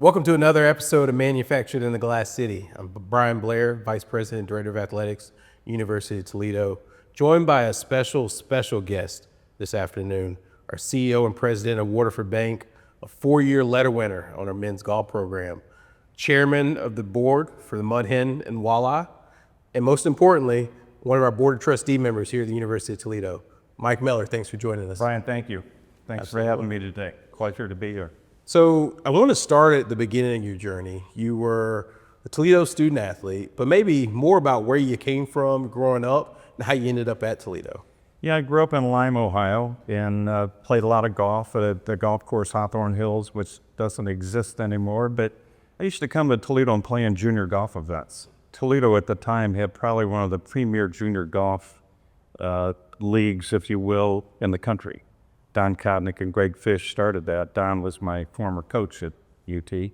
Welcome to another episode of Manufactured in the Glass City. I'm Brian Blair, Vice President and Director of Athletics, University of Toledo, joined by a special guest this afternoon, our CEO and President of Waterford Bank, a 4-year letter winner on our men's golf program, Chairman of the Board for the Mud Hen and Walleye, and most importantly, one of our Board of Trustee members here at the University of Toledo. Mike Miller, thanks for joining us. Brian, thank you. Thanks for having me today. Pleasure to be here. So I want to start at the beginning of your journey. You were a Toledo student athlete, but maybe more about where you came from growing up and how you ended up at Toledo. Yeah, I grew up in Lime, Ohio, and played a lot of golf at the golf course Hawthorne Hills, which doesn't exist anymore. But I used to come to Toledo and play in junior golf events. Toledo at the time had probably one of the premier junior golf leagues, if you will, in the country. Don Kotnick and Greg Fish started that. Don was my former coach at UT.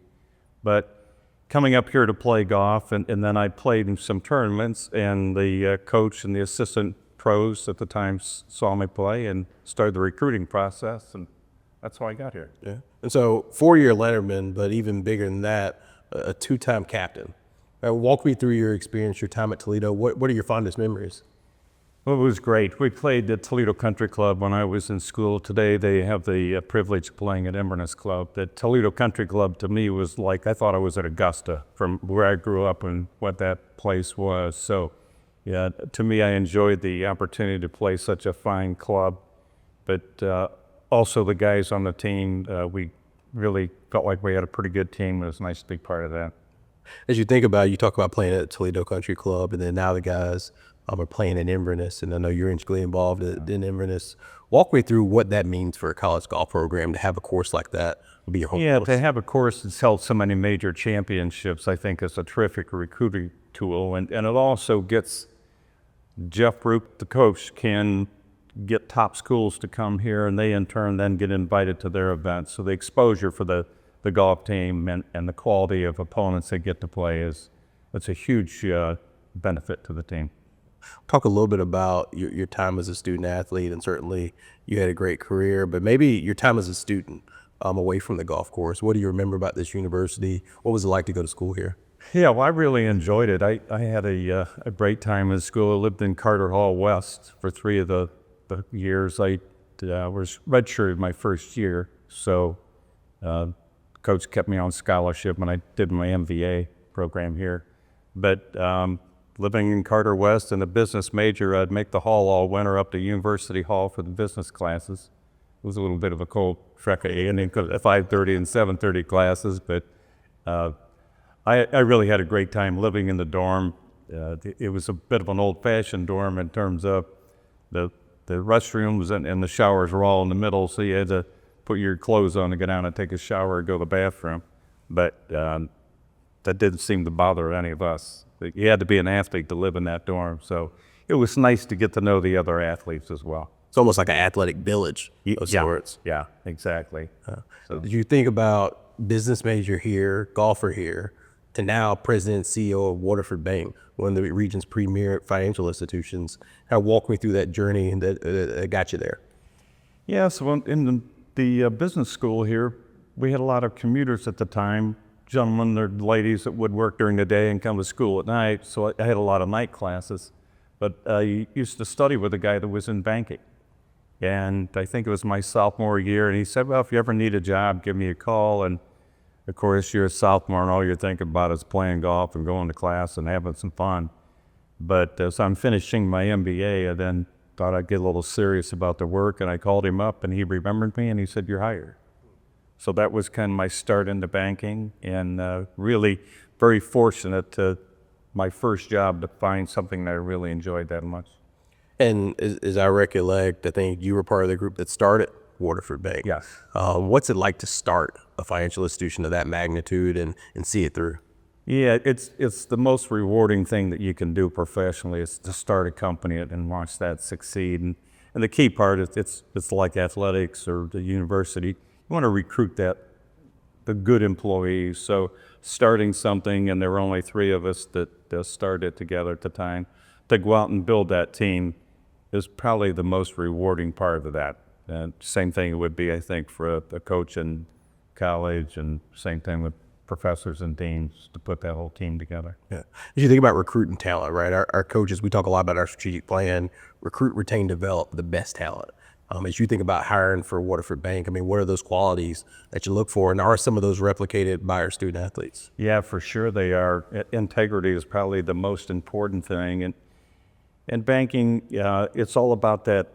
But coming up here to play golf, and then I played in some tournaments, and the coach and the assistant pros at the time saw me play and started the recruiting process, and that's how I got here. Yeah. And so 4-year letterman, but even bigger than that, a 2-time captain. Walk me through your experience, your time at Toledo. What are your fondest memories? Well, it was great. We played at Toledo Country Club when I was in school. Today they have the privilege of playing at Inverness Club. The Toledo Country Club to me was like, I thought I was at Augusta from where I grew up and what that place was. So yeah, to me, I enjoyed the opportunity to play such a fine club. But also the guys on the team, we really felt like we had a pretty good team. It was nice to be part of that. As you think about it, you talk about playing at Toledo Country Club, and then now the guys are playing in Inverness, and I know you're intricately involved in Inverness. Walk me through what that means for a college golf program to have a course like that be your home course. To have a course that's held so many major championships, I think is a terrific recruiting tool, and it also gets Jeff Roop, the coach, can get top schools to come here, and they in turn then get invited to their events. So the exposure for the golf team and the quality of opponents they get to play it's a huge benefit to the team. Talk a little bit about your time as a student athlete, and certainly you had a great career, but maybe your time as a student away from the golf course. What do you remember about this university? What was it like to go to school here? Yeah, well, I really enjoyed it. I had a great time in school. I lived in Carter Hall West for 3 of the years. I was redshirted my first year, so coach kept me on scholarship when I did my MBA program here. But living in Carter West and a business major, I'd make the hall all winter up to University Hall for the business classes. It was a little bit of a cold trek at 5:30 and 7:30 classes, but I really had a great time living in the dorm. It was a bit of an old-fashioned dorm in terms of the restrooms and the showers were all in the middle, so you had to put your clothes on to go down and take a shower or go to the bathroom. But that didn't seem to bother any of us. You had to be an athlete to live in that dorm, so it was nice to get to know the other athletes as well. It's almost like an athletic village of sorts. Yeah, exactly. So did you think about business major here, golfer here, to now president and CEO of Waterford Bank, one of the region's premier financial institutions? How walk me through that journey that got you there? Yeah, so in the business school here, we had a lot of commuters at the time, gentlemen or ladies that would work during the day and come to school at night, so I had a lot of night classes. But I used to study with a guy that was in banking. And I think it was my sophomore year, and he said, well, if you ever need a job, give me a call. And of course, you're a sophomore, and all you're thinking about is playing golf and going to class and having some fun. But as I'm finishing my MBA, I then thought I'd get a little serious about the work, and I called him up, and he remembered me, and he said, you're hired. So that was kind of my start into banking, and really very fortunate to my first job to find something that I really enjoyed that much. And as I recollect, I think you were part of the group that started Waterford Bank. Yes. What's it like to start a financial institution of that magnitude and see it through? Yeah, it's the most rewarding thing that you can do professionally is to start a company and watch that succeed. And the key part is it's like athletics or the university. You want to recruit the good employees. So starting something, and there were only 3 of us that started together at the time, to go out and build that team is probably the most rewarding part of that. And same thing it would be, I think, for a coach in college, and same thing with professors and deans to put that whole team together. Yeah. As you think about recruiting talent, right? Our coaches, we talk a lot about our strategic plan, recruit, retain, develop the best talent. As you think about hiring for Waterford Bank, I mean, what are those qualities that you look for, and are some of those replicated by our student athletes? Yeah, for sure they are. Integrity is probably the most important thing. And in banking, it's all about that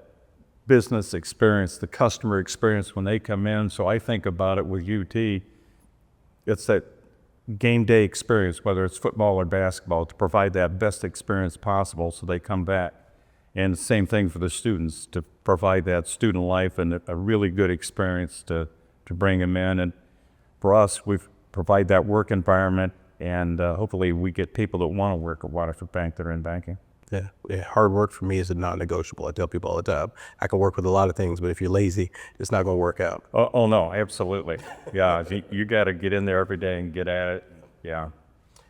business experience, the customer experience when they come in. So I think about it with UT, it's that game day experience, whether it's football or basketball, to provide that best experience possible so they come back. And the same thing for the students, to provide that student life and a really good experience to bring them in. And for us, we provide that work environment, and hopefully we get people that want to work at Waterford Bank that are in banking. Yeah, hard work for me is a non-negotiable. I tell people all the time, I can work with a lot of things, but if you're lazy, it's not going to work out. Oh no, absolutely. Yeah, you got to get in there every day and get at it. Yeah.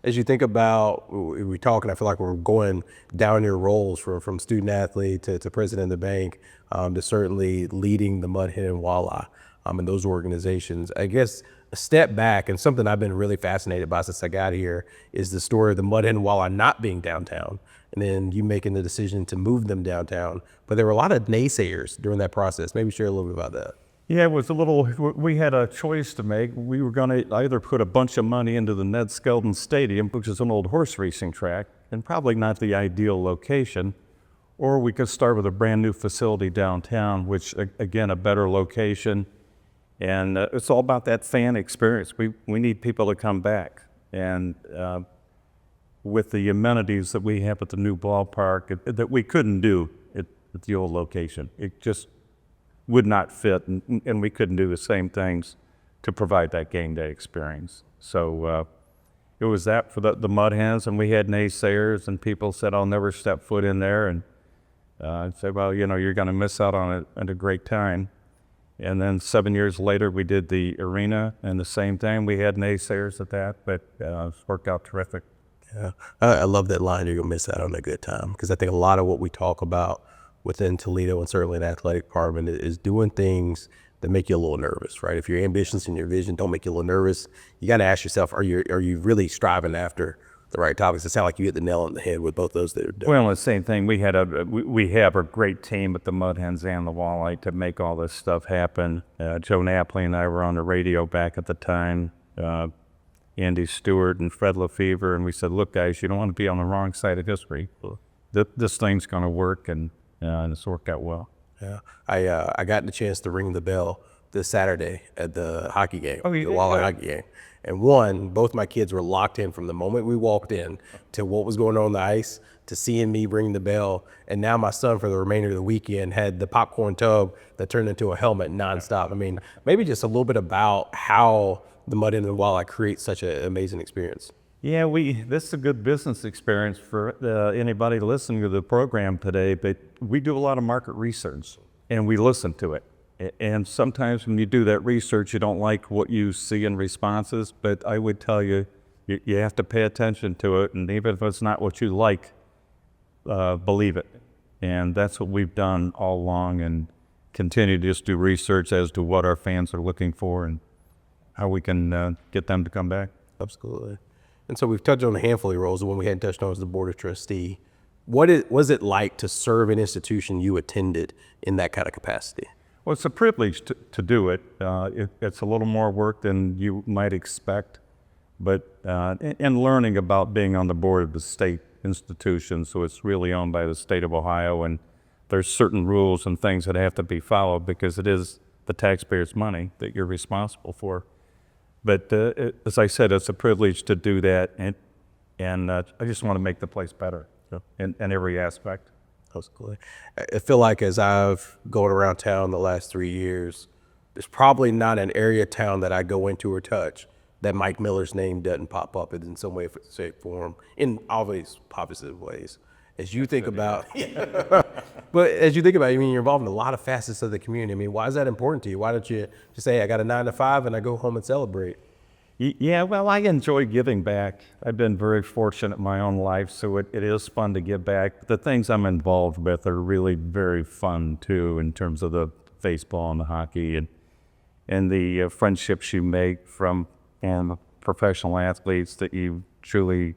As you think about, we talk, and I feel like we're going down your roles from student athlete to president of the bank, to certainly leading the Mud Hen and Walleye in those organizations. I guess a step back, and something I've been really fascinated by since I got here, is the story of the Mud Hen and Walleye not being downtown, and then you making the decision to move them downtown. But there were a lot of naysayers during that process. Maybe share a little bit about that. Yeah, it was a little, we had a choice to make. We were going to either put a bunch of money into the Ned Skelton Stadium, which is an old horse racing track, and probably not the ideal location, or we could start with a brand new facility downtown, which, again, a better location. And it's all about that fan experience. We need people to come back. And with the amenities that we have at the new ballpark that we couldn't do at the old location, it just would not fit, and we couldn't do the same things to provide that game day experience. So it was that for the Mud Hens, and we had naysayers, and people said, I'll never step foot in there. And I'd say, well, you're going to miss out on a great time. And then 7 years later, we did the arena, and the same thing. We had naysayers at that, but it's worked out terrific. Yeah, I love that line, you're going to miss out on a good time, because I think a lot of what we talk about within Toledo, and certainly in the athletic department, is doing things that make you a little nervous, right? If your ambitions and your vision don't make you a little nervous, you got to ask yourself, are you really striving after the right topics? It sounds like you hit the nail on the head with both those that are done. Well, the same thing. We have a great team at the Mud Hens and the Walleye to make all this stuff happen. Joe Napoli and I were on the radio back at the time, Andy Stewart and Fred Lefevre, and we said, look, guys, you don't want to be on the wrong side of history. This thing's going to work, and it's worked out well. Yeah, I got the chance to ring the bell this Saturday at the hockey game, the Walleye hockey game. And both my kids were locked in from the moment we walked in to what was going on the ice, to seeing me ring the bell. And now my son, for the remainder of the weekend, had the popcorn tub that turned into a helmet nonstop. I mean, maybe just a little bit about how the Mud Hen and the Walleye create such an amazing experience. Yeah, this is a good business experience for anybody listening to the program today, but we do a lot of market research, and we listen to it. And sometimes when you do that research, you don't like what you see in responses, but I would tell you, you have to pay attention to it, and even if it's not what you like, believe it. And that's what we've done all along, and continue to just do research as to what our fans are looking for and how we can get them to come back. Absolutely. And so we've touched on a handful of roles. The one we hadn't touched on was the board of trustee. Was it like to serve an institution you attended in that kind of capacity? Well, it's a privilege to do it. It's a little more work than you might expect, but and learning about being on the board of the state institution, so it's really owned by the state of Ohio, and there's certain rules and things that have to be followed because it is the taxpayers' money that you're responsible for. But as I said, it's a privilege to do that, and I just want to make the place better in every aspect. Absolutely. I feel like as I've gone around town the last 3 years, there's probably not an area town that I go into or touch that Mike Miller's name doesn't pop up in some way, shape, form, in always positive ways. As you think about, but as you think about, I mean, you're involved in a lot of facets of the community. I mean, why is that important to you? Why don't you just say, I got a 9 to 5 and I go home and celebrate? Yeah, well, I enjoy giving back. I've been very fortunate in my own life, so it is fun to give back. The things I'm involved with are really very fun, too, in terms of the baseball and the hockey and the friendships you make from professional athletes that you truly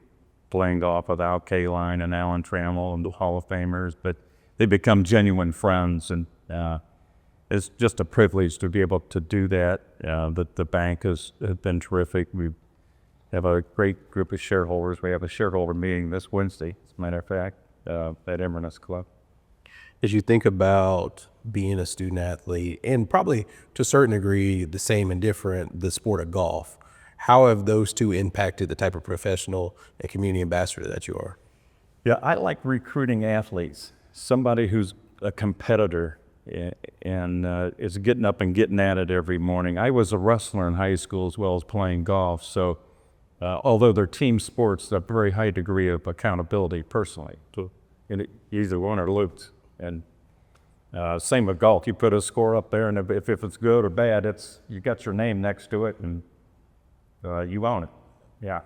playing golf with Al Kaline and Alan Trammell and the Hall of Famers, but they become genuine friends, and it's just a privilege to be able to do that. The bank has been terrific. We have a great group of shareholders. We have a shareholder meeting this Wednesday, as a matter of fact, at Inverness Club. As you think about being a student athlete, and probably to a certain degree the same and different, the sport of golf, how have those two impacted the type of professional and community ambassador that you are? Yeah, I like recruiting athletes, somebody who's a competitor and is getting up and getting at it every morning. I was a wrestler in high school as well as playing golf, so although they're team sports, a very high degree of accountability personally. So you either win or lose. And same with golf. You put a score up there, and if it's good or bad, you got your name next to it, and you own it. Yeah.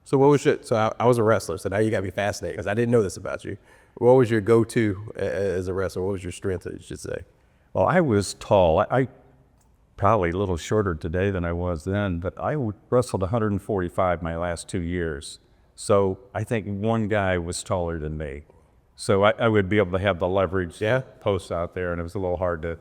So what was your, so I was a wrestler, so now you got me fascinated because I didn't know this about you. What was your go-to as a wrestler? What was your strength, you should say? Well, I was tall. I probably a little shorter today than I was then, but I wrestled 145 my last 2 years. So I think one guy was taller than me. So I would be able to have the leverage posts out there, and it was a little hard to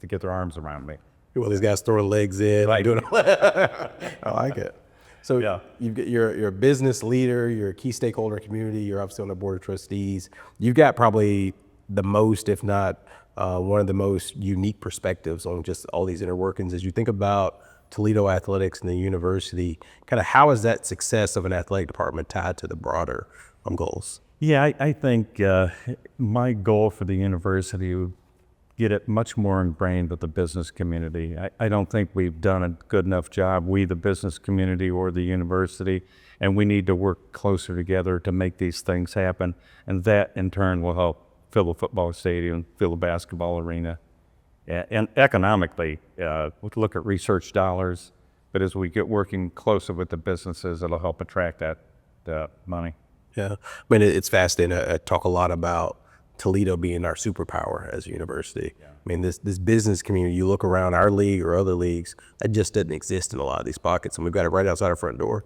get their arms around me. Well, these guys throwing legs in, like doing I like it. So Yeah. you're a business leader, you're a key stakeholder in the community, you're obviously on the board of trustees. You've got probably the most, if not one of the most unique perspectives on just all these inner workings. As you think about Toledo athletics and the university, kind of how is that success of an athletic department tied to the broader goals? Yeah, I think my goal for the university would get it much more ingrained with the business community. I don't think we've done a good enough job, we, the business community or the university, and we need to work closer together to make these things happen. And that in turn will help fill the football stadium, fill the basketball arena. And economically, we'll look at research dollars, but as we get working closer with the businesses, it'll help attract that money. Yeah, I mean, it's fascinating. I talk a lot about Toledo being our superpower as a university. Yeah. I mean, this business community, you look around our league or other leagues, that just doesn't exist in a lot of these pockets, and we've got it right outside our front door.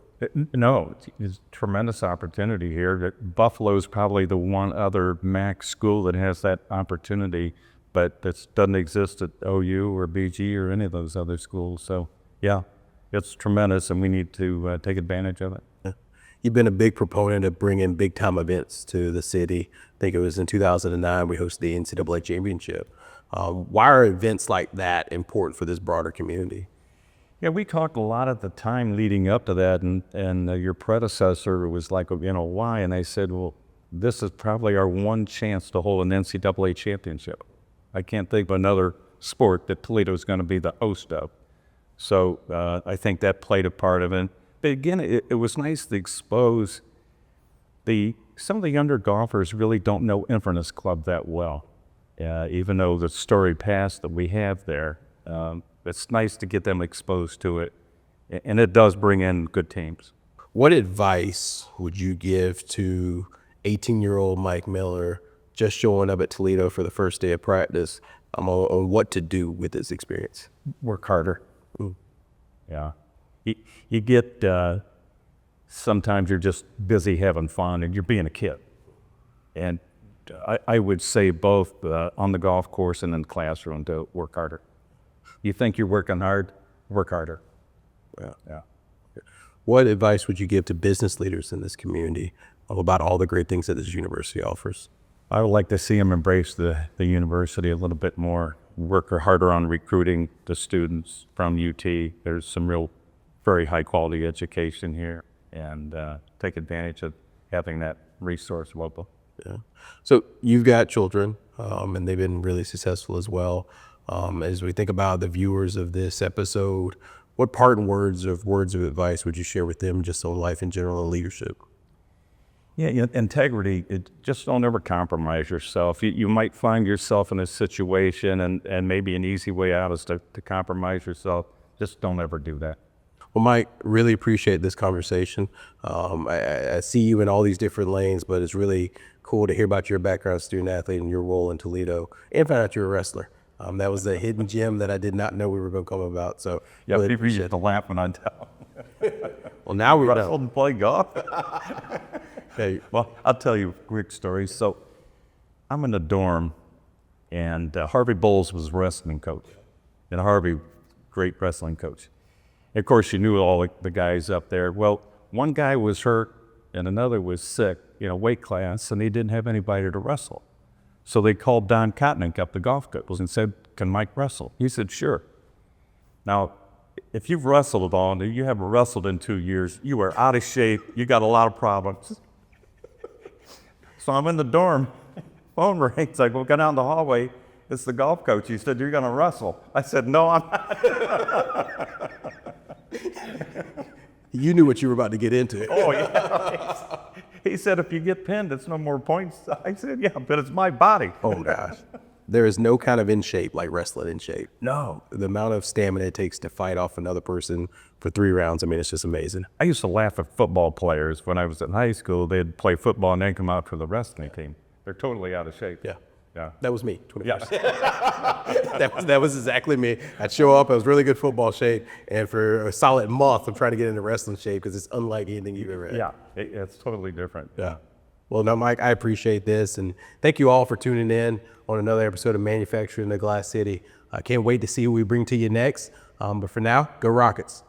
No, it's tremendous opportunity here. Buffalo's probably the one other MAC school that has that opportunity, but that doesn't exist at OU or BG or any of those other schools. So, yeah, it's tremendous, and we need to take advantage of it. You've been a big proponent of bringing big-time events to the city. I think it was in 2009 we hosted the NCAA championship. Why are events like that important for this broader community? Yeah, we talked a lot at the time leading up to that, and your predecessor was like, why? And I said, well, this is probably our one chance to hold an NCAA championship. I can't think of another sport that Toledo's going to be the host of. So I think that played a part of it. But again, it was nice to expose some of the younger golfers really don't know Inverness Club that well, even though the storied past that we have there. It's nice to get them exposed to it, and it does bring in good teams. What advice would you give to 18-year-old Mike Miller just showing up at Toledo for the first day of practice on what to do with this experience? Work harder. Yeah. You get, sometimes you're just busy having fun and you're being a kid. And I would say both on the golf course and in the classroom to work harder. You think you're working hard, work harder. Yeah. What advice would you give to business leaders in this community about all the great things that this university offers? I would like to see them embrace the university a little bit more, work harder on recruiting the students from UT. There's some real very high quality education here, and take advantage of having that resource local. Yeah. So you've got children, and they've been really successful as well. As we think about the viewers of this episode, what parting words of advice would you share with them just on life in general and leadership? Yeah, integrity. Just don't ever compromise yourself. You might find yourself in a situation, and maybe an easy way out is to compromise yourself. Just don't ever do that. Well, Mike, really appreciate this conversation. I see you in all these different lanes, but it's really cool to hear about your background as a student athlete and your role in Toledo, and find out you're a wrestler. That was a hidden gem that I did not know we were going to come about. So yeah, really people used to laugh when I tell. Well, Well, now we wrestled and played golf. Hey, Well, I'll tell you a quick story. So I'm in the dorm, and Harvey Bowles was wrestling coach. And Harvey, great wrestling coach. Of course, you knew all the guys up there. Well, one guy was hurt, and another was sick, weight class, and he didn't have anybody to wrestle. So they called Don Kotnick up, the golf coach, and said, "Can Mike wrestle?" He said, "Sure." Now, if you've wrestled at all, and you haven't wrestled in 2 years, you are out of shape, you got a lot of problems. So I'm in the dorm, phone rings, I go down the hallway, it's the golf coach. He said, "You're gonna wrestle." I said, "No, I'm not." you knew what you were about to get into. Oh, yeah. He said, "If you get pinned, it's no more points." I said, "Yeah, but it's my body." Oh gosh. There is no kind of in shape like wrestling in shape. No. The amount of stamina it takes to fight off another person for 3 rounds, I mean, it's just amazing. I used to laugh at football players when I was in high school. They'd play football and then come out for the wrestling team. They're totally out of shape. Yeah. Yeah. That was me, 25. Yes. That was exactly me. I'd show up, I was really good football shape, and for a solid month, I'm trying to get into wrestling shape because it's unlike anything you've ever had. Yeah. It's totally different. Yeah. Well, no, Mike, I appreciate this, and thank you all for tuning in on another episode of Manufacturing the Glass City. I can't wait to see what we bring to you next. But for now, go Rockets.